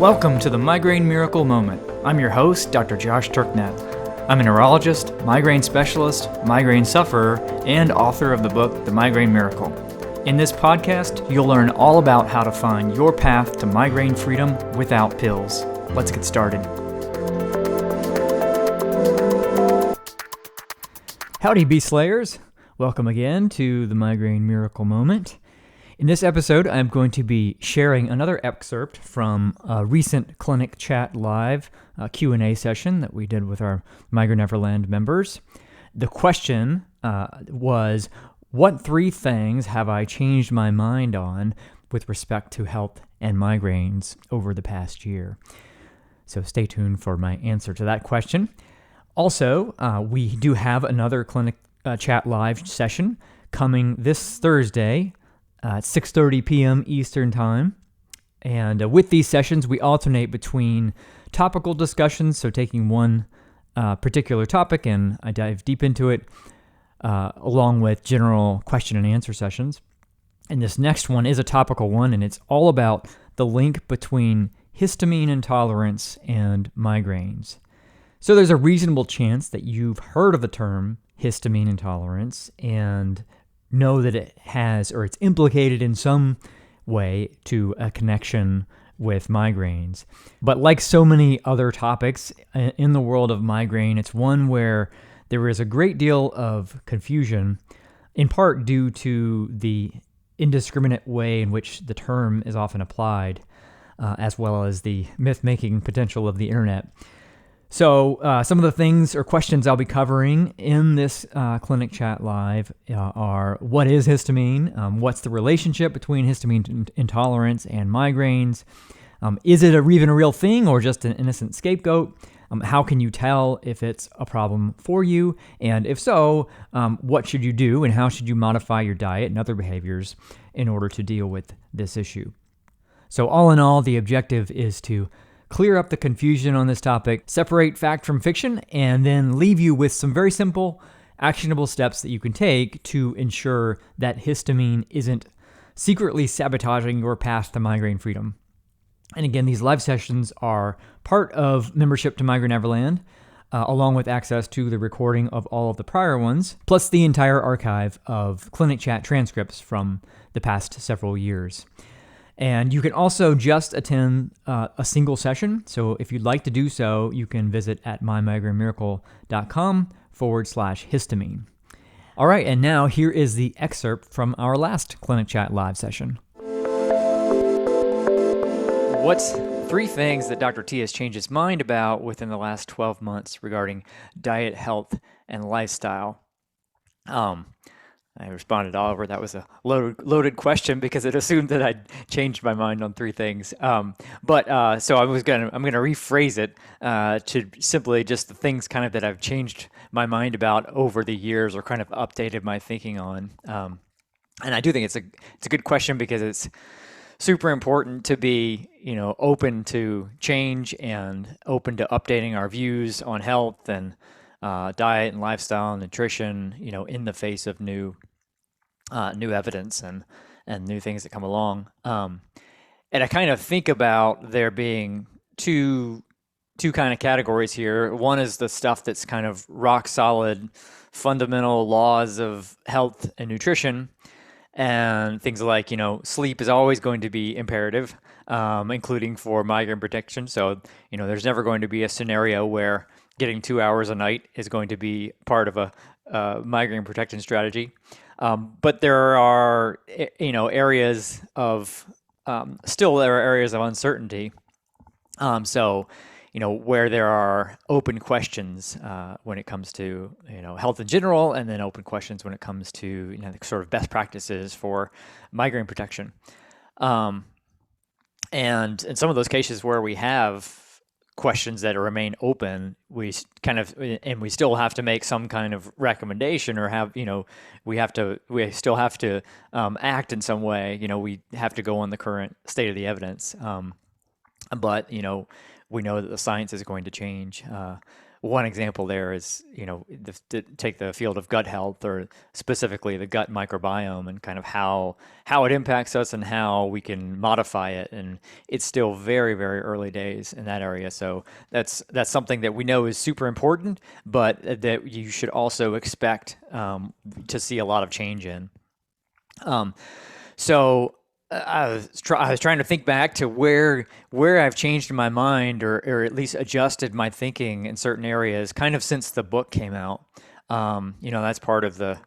Welcome to the Migraine Miracle Moment. I'm your host, Dr. Josh Turknet. I'm a neurologist, migraine specialist, migraine sufferer, and author of the book, The Migraine Miracle. In this podcast, you'll learn all about how to find your path to migraine freedom without pills. Let's get started. Howdy, Bee Slayers. Welcome again to the Migraine Miracle Moment. In this episode, I'm going to be sharing another excerpt from a recent Clinic Chat Live Q&A session that we did with our Migraine Neverland members. The question was, what 3 things have I changed my mind on with respect to health and migraines over the past year? So stay tuned for my answer to that question. Also, we do have another Clinic Chat Live session coming this Thursday, at 6:30 p.m. Eastern Time. And with these sessions, we alternate between topical discussions, so taking one particular topic and I dive deep into it, along with general question and answer sessions. And this next one is a topical one, and it's all about the link between histamine intolerance and migraines. So there's a reasonable chance that you've heard of the term histamine intolerance and know that it has, or it's implicated in some way to a connection with migraines. But like so many other topics in the world of migraine, it's one where there is a great deal of confusion, in part due to the indiscriminate way in which the term is often applied, as well as the myth-making potential of the internet. So some of the things or questions I'll be covering in this Clinic Chat Live are, what is histamine? What's the relationship between histamine intolerance and migraines? Is it even a real thing or just an innocent scapegoat? How can you tell if it's a problem for you? And if so, what should you do and how should you modify your diet and other behaviors in order to deal with this issue? So all in all, the objective is to clear up the confusion on this topic, separate fact from fiction, and then leave you with some very simple, actionable steps that you can take to ensure that histamine isn't secretly sabotaging your path to migraine freedom. And again, these live sessions are part of membership to Migraine Neverland, along with access to the recording of all of the prior ones, plus the entire archive of Clinic Chat transcripts from the past several years. And you can also just attend a single session. So if you'd like to do so, you can visit at mymigrainemiracle.com/histamine. All right, and now here is the excerpt from our last Clinic Chat Live session. What's 3 things that Dr. T has changed his mind about within the last 12 months regarding diet, health, and lifestyle? I responded, Oliver, that was a loaded question because it assumed that I'd changed my mind on 3 things. So I'm gonna rephrase it to simply just the things kind of that I've changed my mind about over the years or kind of updated my thinking on. And I do think it's a good question because it's super important to be, open to change and open to updating our views on health and diet and lifestyle and nutrition, in the face of new evidence and new things that come along. And I kind of think about there being two kind of categories here. One is the stuff that's kind of rock solid, fundamental laws of health and nutrition, and things like, sleep is always going to be imperative, including for migraine protection. So, there's never going to be a scenario where getting 2 hours a night is going to be part of a migraine protection strategy. But there are, areas of, still there are areas of uncertainty. Where there are open questions when it comes to, health in general, and then open questions when it comes to, the sort of best practices for migraine protection. And in some of those cases where we have questions that remain open, we still have to make some kind of recommendation or have, we still have to act in some way. We have to go on the current state of the evidence. But we know that the science is going to change. one example there is, take the field of gut health, or specifically the gut microbiome, and kind of how it impacts us and how we can modify it. And it's still very, very early days in that area. So that's something that we know is super important, but that you should also expect to see a lot of change in. So I was trying to think back to where I've changed my mind, or at least adjusted my thinking in certain areas, kind of since the book came out. That's part of the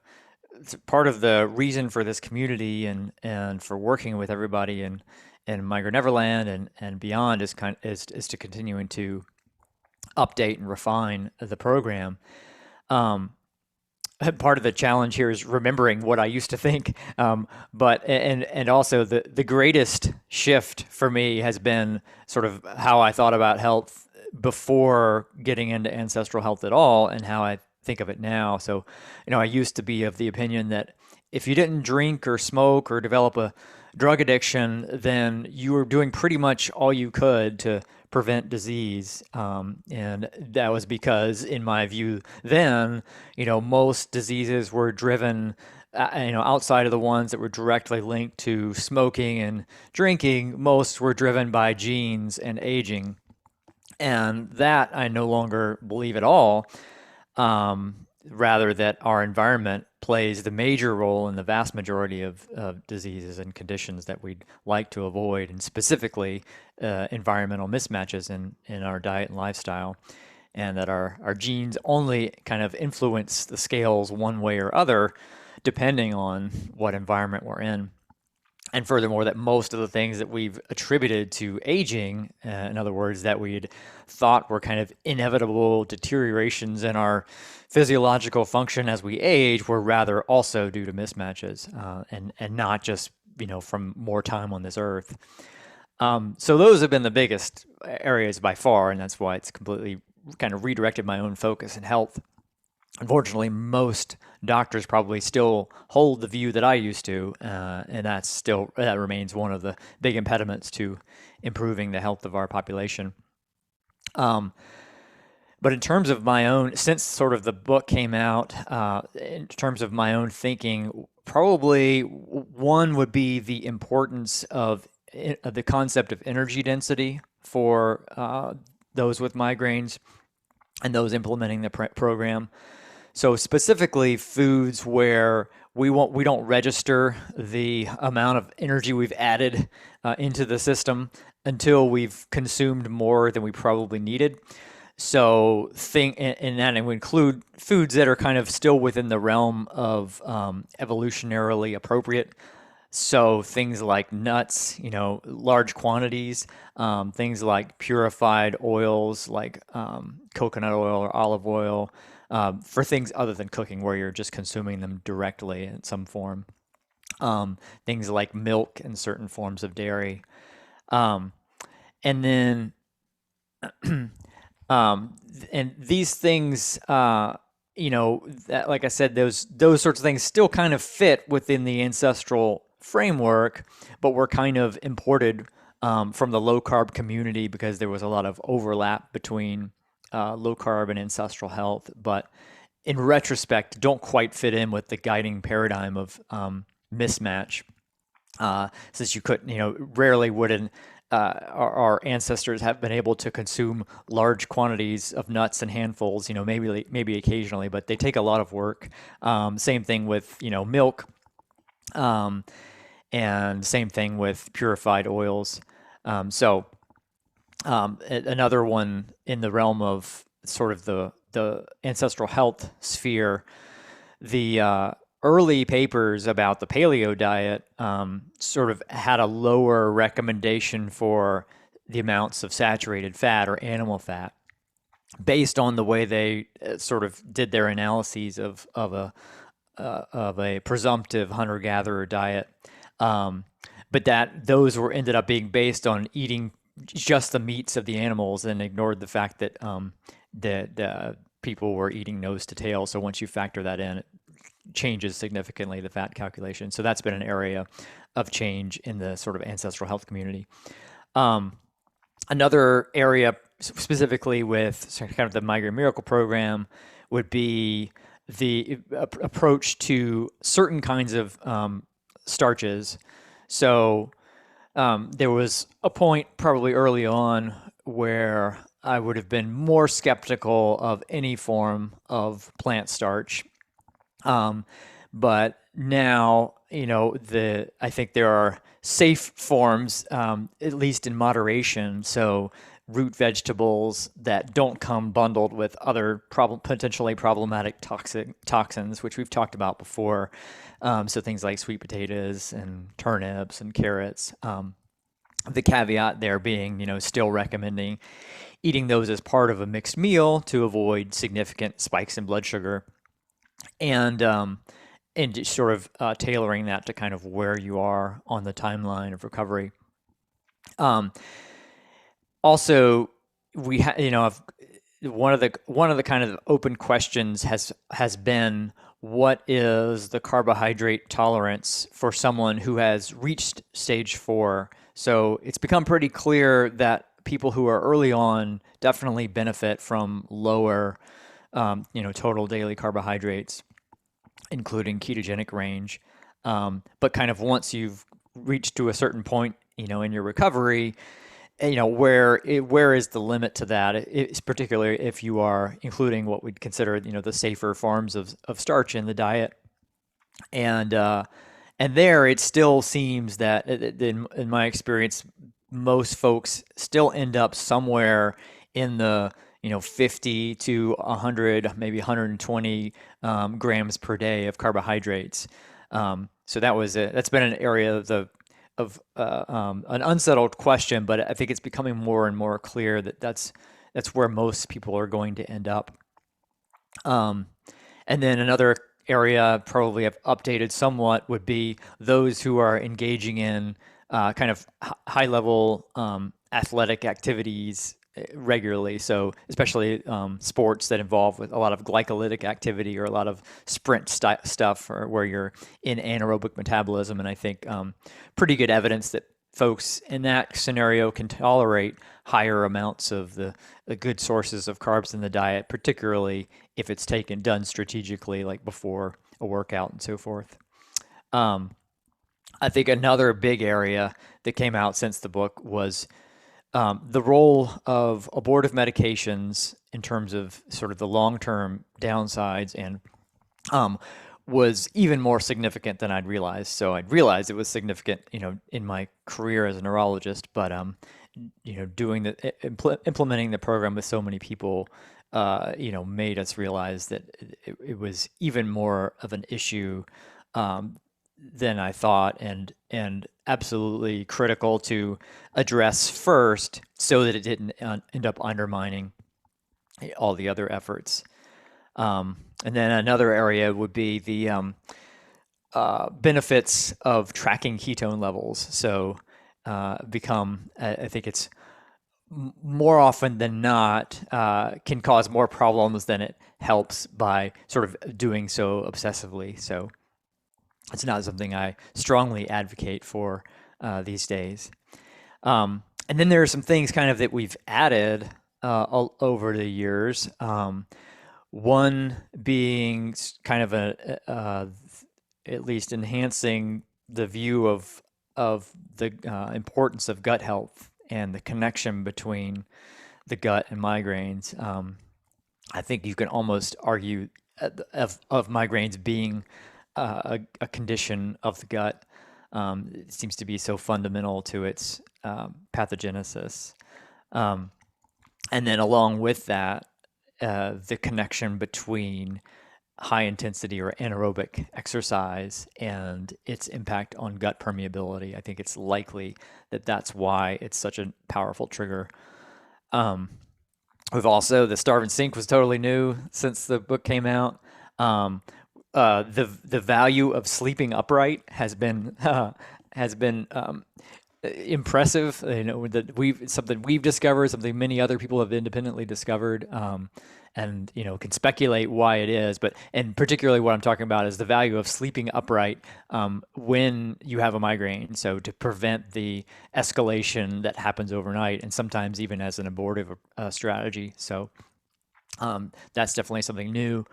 reason for this community, and for working with everybody in Migraine Neverland and beyond, is to continuing to update and refine the program. Part of the challenge here is remembering what I used to think. But also the greatest shift for me has been sort of how I thought about health before getting into ancestral health at all, and how I think of it now. So, I used to be of the opinion that if you didn't drink or smoke or develop a drug addiction, then you were doing pretty much all you could to prevent disease. And that was because, in my view, then, most diseases were driven, outside of the ones that were directly linked to smoking and drinking, most were driven by genes and aging. And that I no longer believe at all. Rather, that our environment plays the major role in the vast majority of diseases and conditions that we'd like to avoid, and specifically environmental mismatches in our diet and lifestyle, and that our genes only kind of influence the scales one way or other, depending on what environment we're in. And furthermore, that most of the things that we've attributed to aging, in other words, that we'd thought were kind of inevitable deteriorations in our physiological function as we age, were rather also due to mismatches, and not just, from more time on this earth. So those have been the biggest areas by far, and that's why it's completely kind of redirected my own focus in health. Unfortunately, most doctors probably still hold the view that I used to, and that remains one of the big impediments to improving the health of our population. But in terms of my own, since sort of the book came out, in terms of my own thinking, probably one would be the importance of the concept of energy density for those with migraines and those implementing the program. So specifically, foods where we don't register the amount of energy we've added into the system until we've consumed more than we probably needed. So and that would include foods that are kind of still within the realm of evolutionarily appropriate. So things like nuts, large quantities, things like purified oils like coconut oil or olive oil, for things other than cooking, where you're just consuming them directly in some form. Things like milk and certain forms of dairy. And then, and these things, that, like I said, those sorts of things still kind of fit within the ancestral framework, but were kind of imported from the low carb community, because there was a lot of overlap between low carb and ancestral health, but in retrospect, don't quite fit in with the guiding paradigm of mismatch. Since you couldn't, rarely would our ancestors have been able to consume large quantities of nuts and handfuls, maybe occasionally, but they take a lot of work. Same thing with, milk, and same thing with purified oils. Another one in the realm of sort of the ancestral health sphere, the early papers about the paleo diet sort of had a lower recommendation for the amounts of saturated fat or animal fat, based on the way they sort of did their analyses of a presumptive hunter-gatherer diet. But those ended up being based on eating just the meats of the animals, and ignored the fact that the people were eating nose to tail. So once you factor that in, it changes significantly the fat calculation. So that's been an area of change in the sort of ancestral health community. Another area specifically with kind of the Migraine Miracle Program would be the approach to certain kinds of starches. So there was a point probably early on where I would have been more skeptical of any form of plant starch. But now, I think there are safe forms, at least in moderation. So root vegetables that don't come bundled with other potentially problematic toxins, which we've talked about before. So things like sweet potatoes and turnips and carrots. The caveat there being, still recommending eating those as part of a mixed meal to avoid significant spikes in blood sugar, and just sort of tailoring that to kind of where you are on the timeline of recovery. Also, we one of the kind of open questions has been, what is the carbohydrate tolerance for someone who has reached stage 4? So it's become pretty clear that people who are early on definitely benefit from lower, total daily carbohydrates, including ketogenic range. But kind of once you've reached to a certain point, in your recovery, where is the limit to that? It's particularly if you are including what we'd consider, the safer forms of starch in the diet. And there it still seems that in my experience, most folks still end up somewhere in the 50 to 100, maybe 120 grams per day of carbohydrates. So that's been an area of an unsettled question, but I think it's becoming more and more clear that that's where most people are going to end up. And then another area probably have updated somewhat would be those who are engaging in kind of high level athletic activities regularly. So especially sports that involve with a lot of glycolytic activity or a lot of sprint stuff, or where you're in anaerobic metabolism. And I think pretty good evidence that folks in that scenario can tolerate higher amounts of the good sources of carbs in the diet, particularly if it's done strategically, like before a workout and so forth. I think another big area that came out since the book was the role of abortive medications in terms of sort of the long-term downsides, and was even more significant than I'd realized. So I'd realized it was significant, in my career as a neurologist, but implementing the program with so many people, made us realize that it was even more of an issue than I thought, and absolutely critical to address first, so that it didn't end up undermining all the other efforts. And then another area would be the benefits of tracking ketone levels. So I think it's more often than not can cause more problems than it helps by sort of doing so obsessively. So it's not something I strongly advocate for these days. And then there are some things kind of that we've added over the years. One being kind of at least enhancing the view of the importance of gut health and the connection between the gut and migraines. I think you can almost argue of migraines being a condition of the gut. It seems to be so fundamental to its pathogenesis. And then along with that, the connection between high intensity or anaerobic exercise and its impact on gut permeability. I think it's likely that that's why it's such a powerful trigger. We've also, the Starve and Sink was totally new since the book came out. The value of sleeping upright has been impressive. That something we've discovered, something many other people have independently discovered, and can speculate why it is. And particularly what I'm talking about is the value of sleeping upright when you have a migraine. So to prevent the escalation that happens overnight, and sometimes even as an abortive strategy. So that's definitely something new.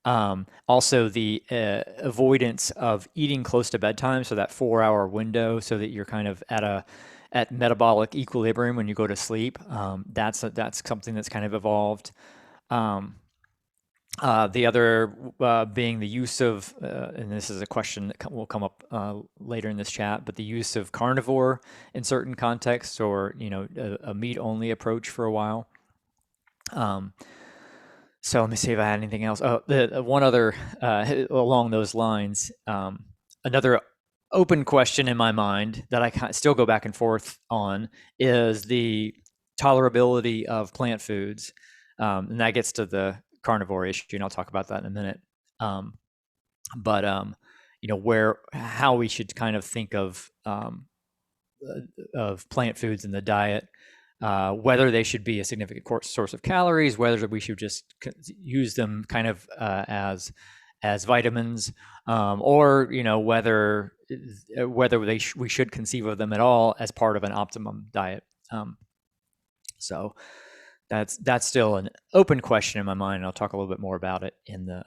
Also, the avoidance of eating close to bedtime, so that 4-hour window, so that you're kind of at metabolic equilibrium when you go to sleep. That's something that's kind of evolved. The other being the use of, and this is a question that will come up later in this chat, but the use of carnivore in certain contexts, or a meat-only approach for a while. So let me see if I had anything else. Oh, one other along those lines, another open question in my mind that I still go back and forth on is the tolerability of plant foods, and that gets to the carnivore issue, and I'll talk about that in a minute. But how we should kind of think of plant foods in the diet. Whether they should be a significant source of calories, whether we should just use them kind of as vitamins, or whether we should conceive of them at all as part of an optimum diet. So that's still an open question in my mind, and I'll talk a little bit more about it in the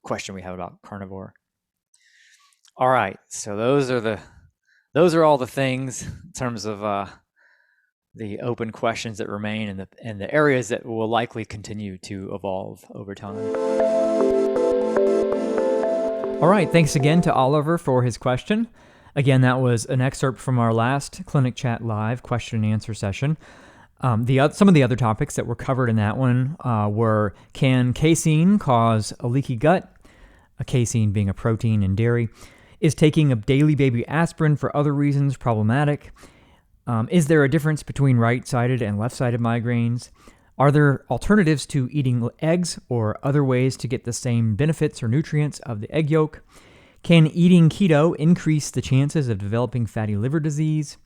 question we have about carnivore. All right, so those are all the things in terms of the open questions that remain, and the areas that will likely continue to evolve over time. All right, thanks again to Oliver for his question. Again, that was an excerpt from our last Clinic Chat Live question and answer session. Some of the other topics that were covered in that one were, can casein cause a leaky gut? A casein being a protein in dairy. Is taking a daily baby aspirin for other reasons problematic? Is there a difference between right-sided and left-sided migraines? Are there alternatives to eating eggs or other ways to get the same benefits or nutrients of the egg yolk? Can eating keto increase the chances of developing fatty liver disease?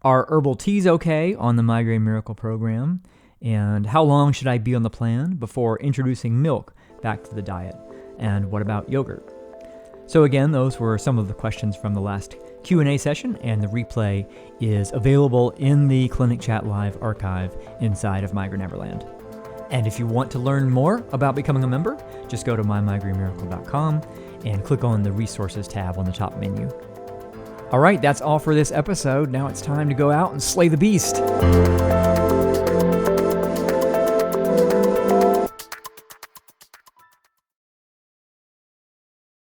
Are herbal teas okay on the Migraine Miracle Program? And how long should I be on the plan before introducing milk back to the diet? And what about yogurt? So again, those were some of the questions from the last Q&A session, and the replay is available in the Clinic Chat Live archive inside of Migraine Neverland. And if you want to learn more about becoming a member, just go to mymigrainemiracle.com and click on the Resources tab on the top menu. All right, that's all for this episode. Now it's time to go out and slay the beast.